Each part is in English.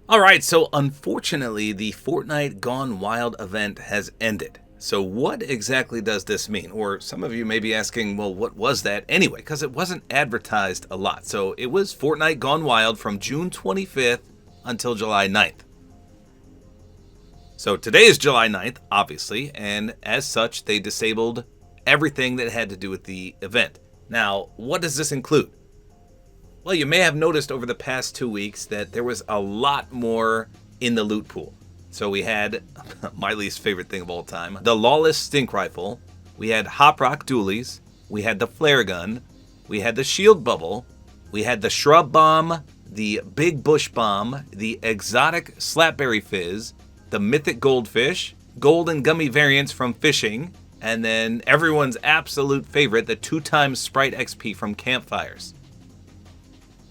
Alright, so unfortunately, the Fortnite Gone Wild event has ended. So what exactly does this mean? Or some of you may be asking, well, what was that anyway? Because it wasn't advertised a lot. So it was Fortnite Gone Wild from June 25th until July 9th. So today is July 9th, obviously, and as such, they disabled everything that had to do with the event. Now, what does this include? Well, you may have noticed over the past 2 weeks that there was a lot more in the loot pool. So we had my least favorite thing of all time, the Lawless Stink Rifle, we had Hop Rock Dualies, we had the Flare Gun, we had the Shield Bubble, we had the Shrub Bomb, the Big Bush Bomb, the Exotic Slapberry Fizz, the Mythic Goldfish, Gold and Gummy variants from Fishing, and then everyone's absolute favorite, the 2x Sprite XP from Campfires.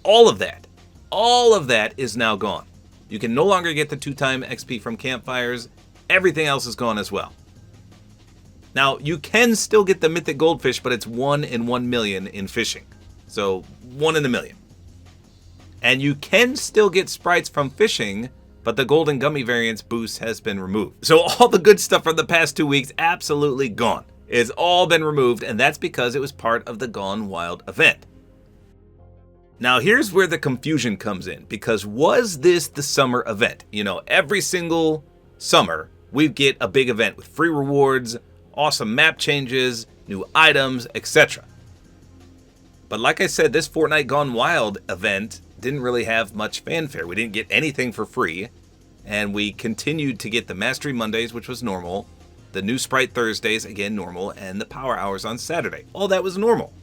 All of that is now gone. You can no longer get the 2x XP from Campfires. Everything else is gone as well. Now, you can still get the Mythic Goldfish, but it's 1 in 1 million in Fishing. So, 1 in a million. And you can still get sprites from Fishing, but the Golden Gummy variants boost has been removed. So all the good stuff from the past 2 weeks, absolutely gone. It's all been removed, and that's because it was part of the Gone Wild event. Now here's where the confusion comes in, because was this the summer event? You know, every single summer we get a big event with free rewards, awesome map changes, new items, etc. But like I said, this Fortnite Gone Wild event didn't really have much fanfare. We didn't get anything for free, and we continued to get the Mastery Mondays, which was normal, the new Sprite Thursdays, again normal, and the Power Hours on Saturday. All that was normal.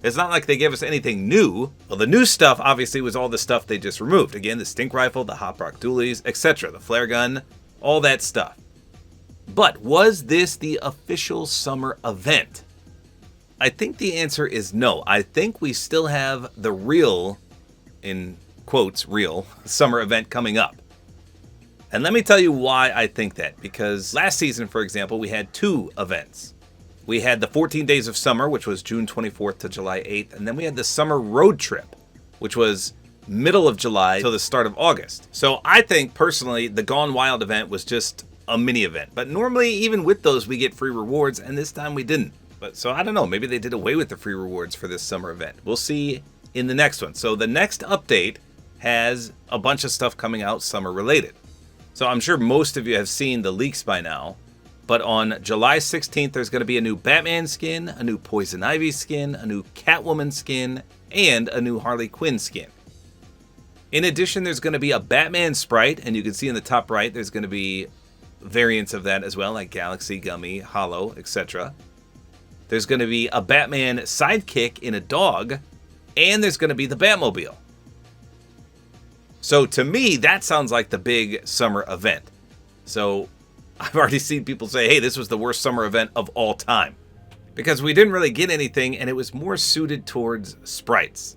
It's not like they gave us anything new. Well, the new stuff obviously was all the stuff they just removed. Again, the Stink Rifle, the Hop Rock Dualies, etc., the Flare Gun, all that stuff. But was this the official summer event? I think the answer is no. I think we still have the real, in quotes, real, summer event coming up. And let me tell you why I think that. Because last season, for example, we had 2 events. We had the 14 Days of Summer, which was June 24th to July 8th. And then we had the Summer Road Trip, which was middle of July till the start of August. So I think, personally, the Gone Wild event was just a mini event. But normally, even with those, we get free rewards, and this time we didn't. But so I don't know, maybe they did away with the free rewards for this summer event. We'll see in the next one. So the next update has a bunch of stuff coming out summer related. So I'm sure most of you have seen the leaks by now. But on July 16th, there's going to be a new Batman skin, a new Poison Ivy skin, a new Catwoman skin, and a new Harley Quinn skin. In addition, there's going to be a Batman sprite, and you can see in the top right, there's going to be variants of that as well, like Galaxy, Gummy, Hollow, etc. There's going to be a Batman sidekick in a dog, and there's going to be the Batmobile. So to me, that sounds like the big summer event. So I've already seen people say, hey, this was the worst summer event of all time. Because we didn't really get anything, and it was more suited towards sprites.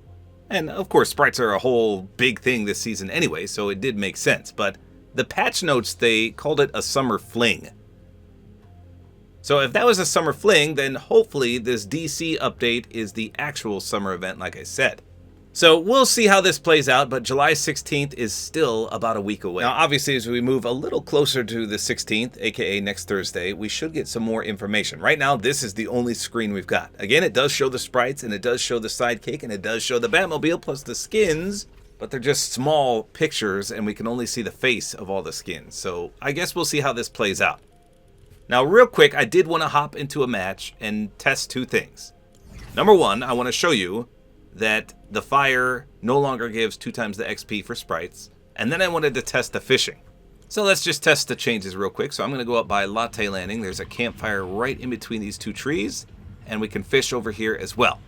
And of course, sprites are a whole big thing this season anyway, so it did make sense. But the patch notes, they called it a summer fling. So if that was a summer fling, then hopefully this DC update is the actual summer event, like I said. So we'll see how this plays out, but July 16th is still about a week away. Now, obviously, as we move a little closer to the 16th, aka next Thursday, we should get some more information. Right now, this is the only screen we've got. Again, it does show the sprites, and it does show the sidekick, and it does show the Batmobile plus the skins, but they're just small pictures, and we can only see the face of all the skins. So I guess we'll see how this plays out. Now, real quick, I did want to hop into a match and test 2 things. Number 1, I want to show you that the fire no longer gives 2 times the XP for sprites. And then I wanted to test the fishing. So let's just test the changes real quick. So I'm going to go up by Latte Landing. There's a campfire right in between these 2 trees. And we can fish over here as well.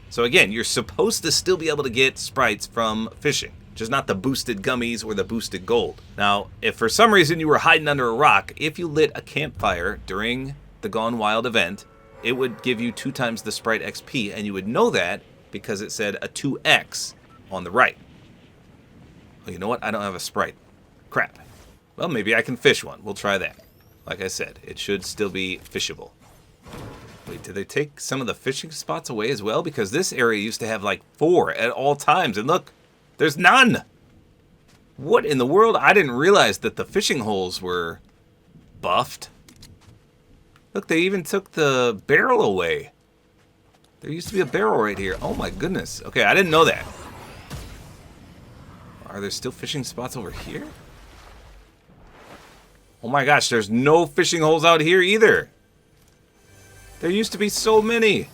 So again, you're supposed to still be able to get sprites from fishing. Just not the boosted gummies or the boosted gold. Now, if for some reason you were hiding under a rock, if you lit a campfire during the Gone Wild event, it would give you 2 times the sprite XP. And you would know that because it said a 2x on the right. Oh, you know what? I don't have a sprite. Crap. Well, maybe I can fish one. We'll try that. Like I said, it should still be fishable. Wait, did they take some of the fishing spots away as well? Because this area used to have like 4 at all times. And look, there's none. What in the world? I didn't realize that the fishing holes were buffed. Look, they even took the barrel away. There used to be a barrel right here. Oh my goodness. Okay, I didn't know that. Are there still fishing spots over here? Oh my gosh, there's no fishing holes out here either. There used to be so many.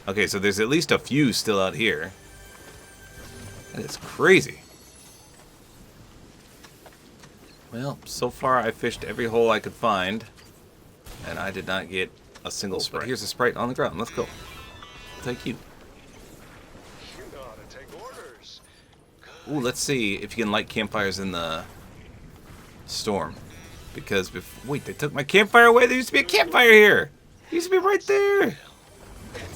Okay, so there's at least a few still out here. That is crazy. Well, so far I fished every hole I could find, and I did not get a single Sprite. Here's a Sprite on the ground. Let's go. Thank you. You know how to take orders. Ooh, let's see if you can light campfires in the storm. Because, wait, they took my campfire away? There used to be a campfire here. It used to be right there.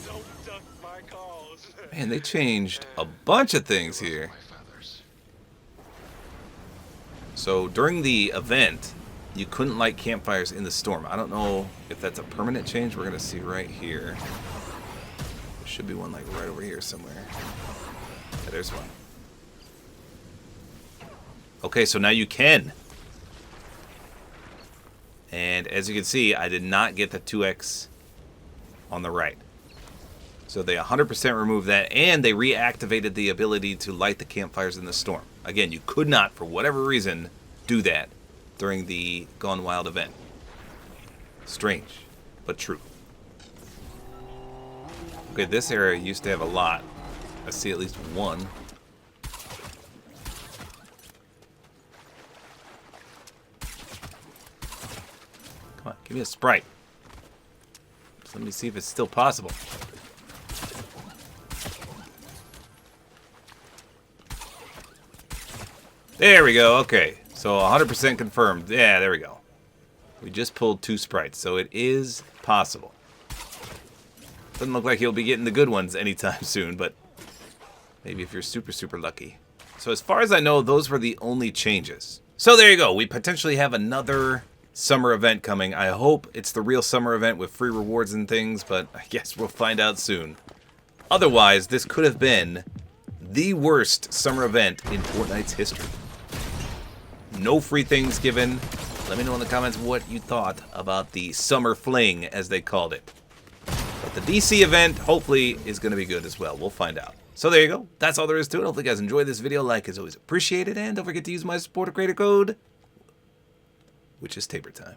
Don't duck my calls. Man, they changed a bunch of things here. So, during the event, you couldn't light campfires in the storm. I don't know if that's a permanent change. We're going to see right here. There should be one like right over here somewhere. Yeah, there's one. Okay, so now you can. And as you can see, I did not get the 2x on the right. So they 100% removed that, and they reactivated the ability to light the campfires in the storm. Again, you could not, for whatever reason, do that during the Gone Wild event. Strange, but true. Okay, this area used to have a lot. I see at least one. Come on, give me a Sprite. So let me see if it's still possible. There we go, okay. So 100% confirmed. Yeah, there we go. We just pulled 2 Sprites, so it is possible. Doesn't look like you'll be getting the good ones anytime soon, but maybe if you're super, super lucky. So as far as I know, those were the only changes. So there you go. We potentially have another summer event coming. I hope it's the real summer event with free rewards and things, but I guess we'll find out soon. Otherwise, this could have been the worst summer event in Fortnite's history. No free things given. Let me know in the comments what you thought about the summer fling, as they called it. But the DC event, hopefully, is going to be good as well. We'll find out. So there you go. That's all there is to it. Hopefully you guys enjoyed this video. Like is always appreciated. And don't forget to use my Support-A-Creator Code, which is tabortime.